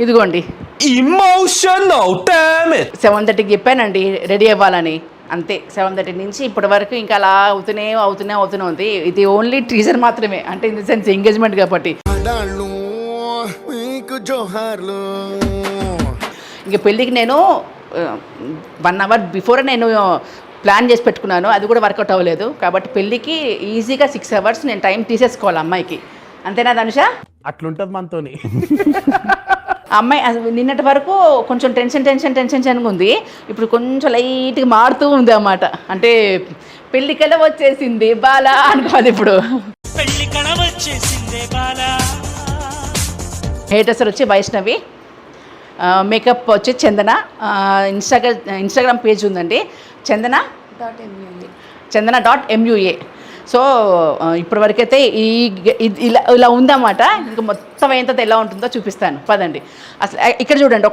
ఇదిగోండి Emotional, damn it! 7:30కి చెప్పానండి ready అవ్వాలని, అంతే. 7:30 నుంచి ఇప్పటి వరకు ఇంకా అలా అవుతూనే ఉంది. ఇది ఓన్లీ టీజర్ మాత్రమే, అంటే ఇన్ ది సెన్స్ ఎంగేజ్మెంట్ కాబట్టి. ఇంక పెళ్ళికి నేను 1 అవర్ బిఫోర్ నేను ప్లాన్ చేసి పెట్టుకున్నాను, అది కూడా వర్కౌట్ అవ్వలేదు. కాబట్టి పెళ్ళికి ఈజీగా 6 అవర్స్ నేను టైం తీసేసుకోవాలి అమ్మాయికి. అంతేనా ధనుష? అట్లుంటది మనతోని. అమ్మాయి నిన్నటి వరకు కొంచెం టెన్షన్ ఉంది. ఇప్పుడు కొంచెం లైట్గా మారుతూ ఉంది అన్నమాట. అంటే పెళ్ళికల వచ్చేసింది బాలా అనుకోవాలి ఇప్పుడు. హెయిర్ డ్రెస్సర్ వచ్చి వైష్ణవి, మేకప్ వచ్చి చందన. ఇన్స్టాగ్రామ్ పేజ్ ఉందండి, చందన.MUA. సో ఇప్పటి వరకైతే ఇలా ఉందన్నమాట. ఇంకా మొత్తం అయిన తర్వాత ఎలా ఉంటుందో చూపిస్తాను, పదండి. అసలు ఇక్కడ చూడండి,